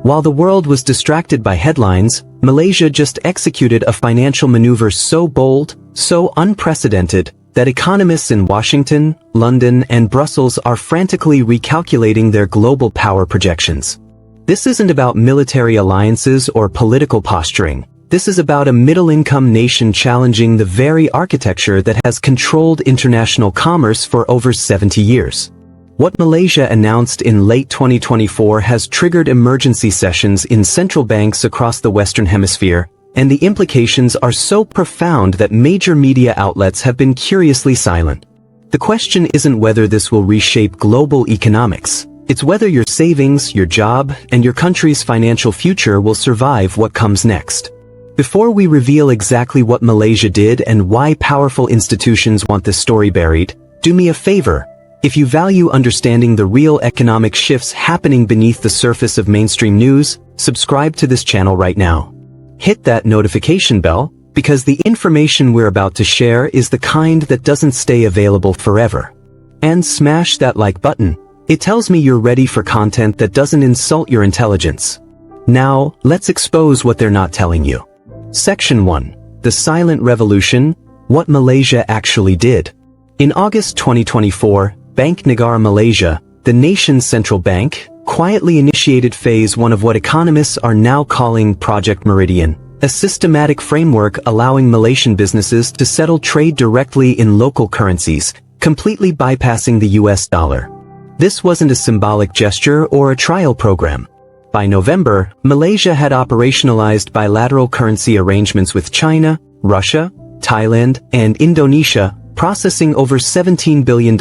While the world was distracted by headlines, Malaysia just executed a financial maneuver so bold, so unprecedented, that economists in Washington, London, and Brussels are frantically recalculating their global power projections. This isn't about military alliances or political posturing. This is about a middle-income nation challenging the very architecture that has controlled international commerce for over 70 years. What Malaysia announced in late 2024 has triggered emergency sessions in central banks across the Western Hemisphere, and the implications are so profound that major media outlets have been curiously silent. The question isn't whether this will reshape global economics. It's whether your savings, your job, and your country's financial future will survive what comes next. Before we reveal exactly what Malaysia did and why powerful institutions want this story buried, do me a favor. If you value understanding the real economic shifts happening beneath the surface of mainstream news, subscribe to this channel right now. Hit that notification bell, because the information we're about to share is the kind that doesn't stay available forever. And smash that like button. It tells me you're ready for content that doesn't insult your intelligence. Now, let's expose what they're not telling you. Section 1. The Silent Revolution, What Malaysia Actually Did. In August 2024, Bank Negara Malaysia, the nation's central bank, quietly initiated Phase 1 of what economists are now calling Project Meridian, a systematic framework allowing Malaysian businesses to settle trade directly in local currencies, completely bypassing the US dollar. This wasn't a symbolic gesture or a trial program. By November, Malaysia had operationalized bilateral currency arrangements with China, Russia, Thailand, and Indonesia, processing over $17 billion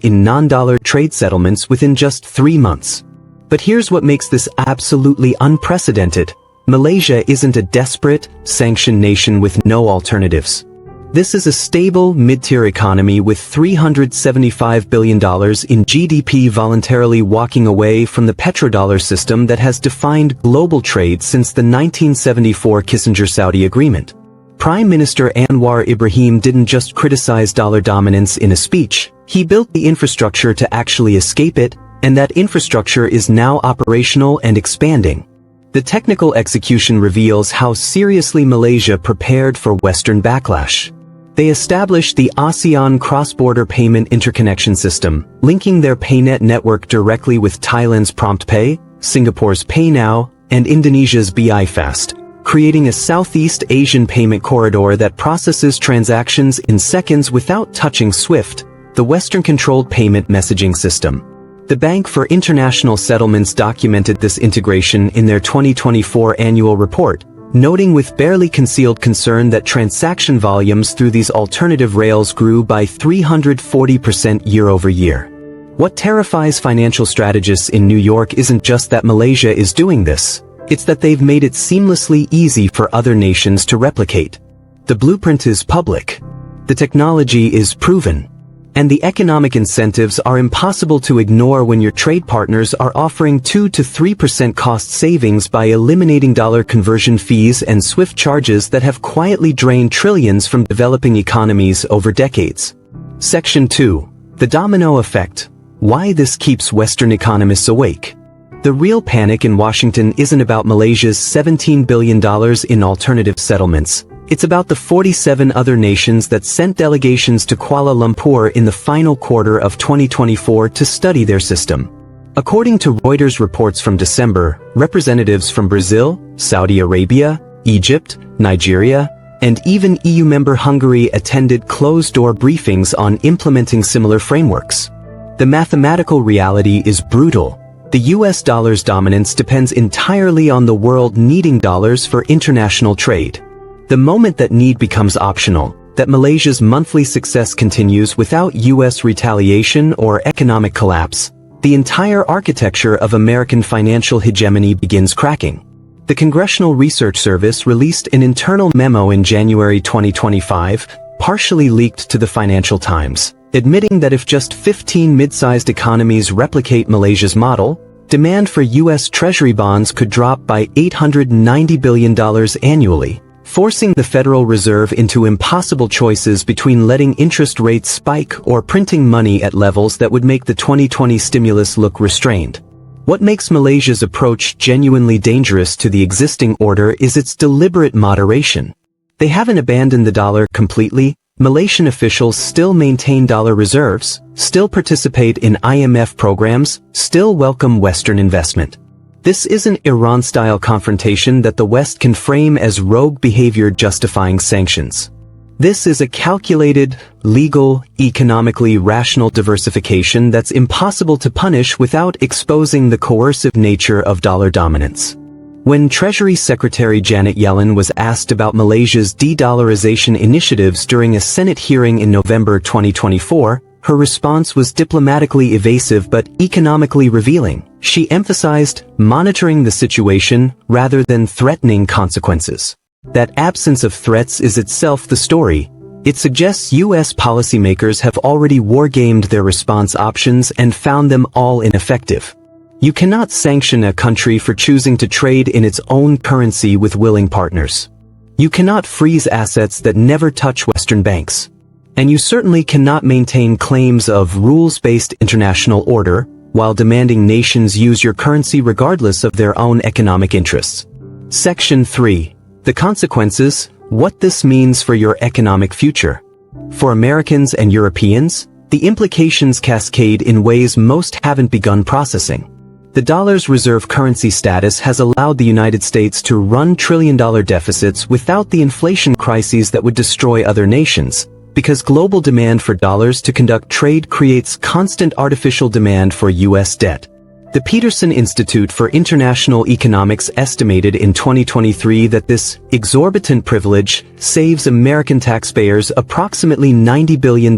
in non-dollar trade settlements within just 3 months. But here's what makes this absolutely unprecedented. Malaysia isn't a desperate, sanctioned nation with no alternatives. This is a stable, mid-tier economy with $375 billion in GDP voluntarily walking away from the petrodollar system that has defined global trade since the 1974 Kissinger-Saudi agreement. Prime Minister Anwar Ibrahim didn't just criticize dollar dominance in a speech, he built the infrastructure to actually escape it, and that infrastructure is now operational and expanding. The technical execution reveals how seriously Malaysia prepared for Western backlash. They established the ASEAN Cross-Border Payment Interconnection System, linking their PayNet network directly with Thailand's PromptPay, Singapore's PayNow, and Indonesia's BI-Fast, creating a Southeast Asian payment corridor that processes transactions in seconds without touching SWIFT, the Western-controlled payment messaging system. The Bank for International Settlements documented this integration in their 2024 annual report, noting with barely concealed concern that transaction volumes through these alternative rails grew by 340% year-over-year. What terrifies financial strategists in New York isn't just that Malaysia is doing this. It's that they've made it seamlessly easy for other nations to replicate. The blueprint is public. The technology is proven. And the economic incentives are impossible to ignore when your trade partners are offering 2 to 3% cost savings by eliminating dollar conversion fees and SWIFT charges that have quietly drained trillions from developing economies over decades. Section 2. The Domino Effect. Why this keeps Western economists awake. The real panic in Washington isn't about Malaysia's $17 billion in alternative settlements. It's about the 47 other nations that sent delegations to Kuala Lumpur in the final quarter of 2024 to study their system. According to Reuters reports from December, representatives from Brazil, Saudi Arabia, Egypt, Nigeria, and even EU member Hungary attended closed-door briefings on implementing similar frameworks. The mathematical reality is brutal. The US dollar's dominance depends entirely on the world needing dollars for international trade. The moment that need becomes optional, that Malaysia's monthly success continues without US retaliation or economic collapse, the entire architecture of American financial hegemony begins cracking. The Congressional Research Service released an internal memo in January 2025, partially leaked to the Financial Times, admitting that if just 15 mid-sized economies replicate Malaysia's model, demand for US Treasury bonds could drop by $890 billion annually, forcing the Federal Reserve into impossible choices between letting interest rates spike or printing money at levels that would make the 2020 stimulus look restrained. What makes Malaysia's approach genuinely dangerous to the existing order is its deliberate moderation. They haven't abandoned the dollar completely. Malaysian officials still maintain dollar reserves, still participate in IMF programs, still welcome Western investment. This isn't Iran-style confrontation that the West can frame as rogue behavior justifying sanctions. This is a calculated, legal, economically rational diversification that's impossible to punish without exposing the coercive nature of dollar dominance. When Treasury Secretary Janet Yellen was asked about Malaysia's de-dollarization initiatives during a Senate hearing in November 2024, her response was diplomatically evasive but economically revealing. She emphasized monitoring the situation rather than threatening consequences. That absence of threats is itself the story. It suggests U.S. policymakers have already wargamed their response options and found them all ineffective. You cannot sanction a country for choosing to trade in its own currency with willing partners. You cannot freeze assets that never touch Western banks. And you certainly cannot maintain claims of rules-based international order while demanding nations use your currency regardless of their own economic interests. Section 3. The consequences, what this means for your economic future. For Americans and Europeans, the implications cascade in ways most haven't begun processing. The dollar's reserve currency status has allowed the United States to run trillion-dollar deficits without the inflation crises that would destroy other nations, because global demand for dollars to conduct trade creates constant artificial demand for U.S. debt. The Peterson Institute for International Economics estimated in 2023 that this exorbitant privilege saves American taxpayers approximately $90 billion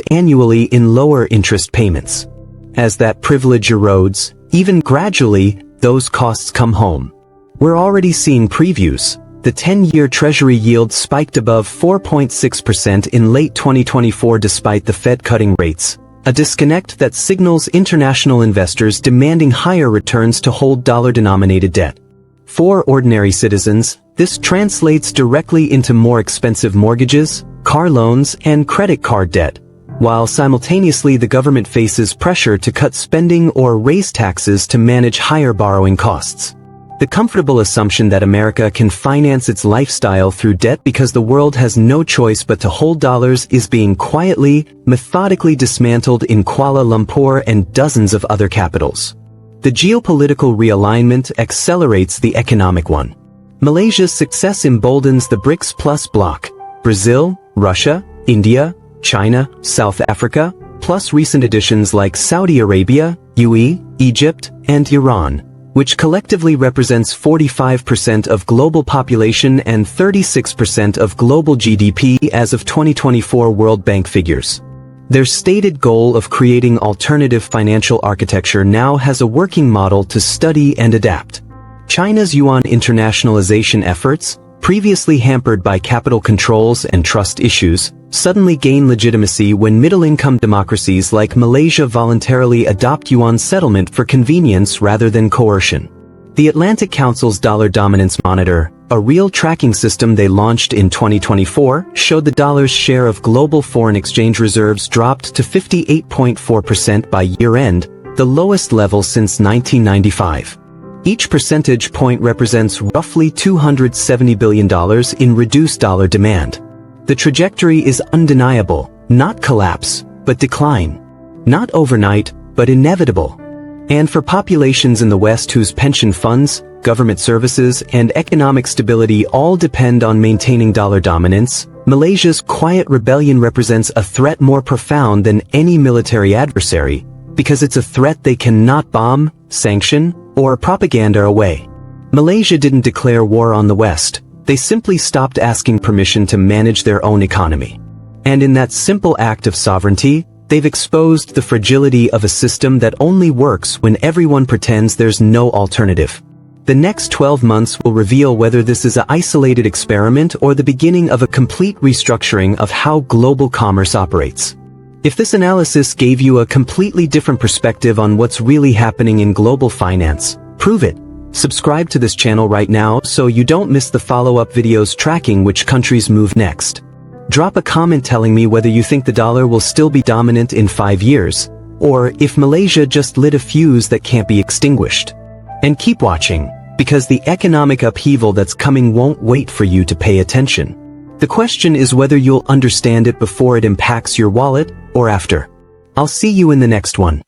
annually in lower interest payments. As that privilege erodes, even gradually, those costs come home. We're already seeing previews. The 10-year Treasury yield spiked above 4.6% in late 2024 despite the Fed cutting rates, a disconnect that signals international investors demanding higher returns to hold dollar-denominated debt. For ordinary citizens, this translates directly into more expensive mortgages, car loans, and credit card debt, while simultaneously the government faces pressure to cut spending or raise taxes to manage higher borrowing costs. The comfortable assumption that America can finance its lifestyle through debt because the world has no choice but to hold dollars is being quietly, methodically dismantled in Kuala Lumpur and dozens of other capitals. The geopolitical realignment accelerates the economic one. Malaysia's success emboldens the BRICS Plus bloc, Brazil, Russia, India, China, South Africa, plus recent additions like Saudi Arabia, UAE, Egypt, and Iran, which collectively represents 45% of global population and 36% of global GDP as of 2024 World Bank figures. Their stated goal of creating alternative financial architecture now has a working model to study and adapt. China's yuan internationalization efforts, previously hampered by capital controls and trust issues, suddenly gain legitimacy when middle-income democracies like Malaysia voluntarily adopt yuan settlement for convenience rather than coercion. The Atlantic Council's Dollar Dominance Monitor, a real tracking system they launched in 2024, showed the dollar's share of global foreign exchange reserves dropped to 58.4% by year-end, the lowest level since 1995. Each percentage point represents roughly $270 billion in reduced dollar demand. The trajectory is undeniable, not collapse, but decline. Not overnight, but inevitable. And for populations in the West whose pension funds, government services, and economic stability all depend on maintaining dollar dominance, Malaysia's quiet rebellion represents a threat more profound than any military adversary, because it's a threat they cannot bomb, sanction, or propaganda away. Malaysia didn't declare war on the West. They simply stopped asking permission to manage their own economy. And in that simple act of sovereignty, they've exposed the fragility of a system that only works when everyone pretends there's no alternative. The next 12 months will reveal whether this is an isolated experiment or the beginning of a complete restructuring of how global commerce operates. If this analysis gave you a completely different perspective on what's really happening in global finance, prove it. Subscribe to this channel right now so you don't miss the follow-up videos tracking which countries move next. Drop a comment telling me whether you think the dollar will still be dominant in 5 years, or if Malaysia just lit a fuse that can't be extinguished. And keep watching, because the economic upheaval that's coming won't wait for you to pay attention. The question is whether you'll understand it before it impacts your wallet, or after. I'll see you in the next one.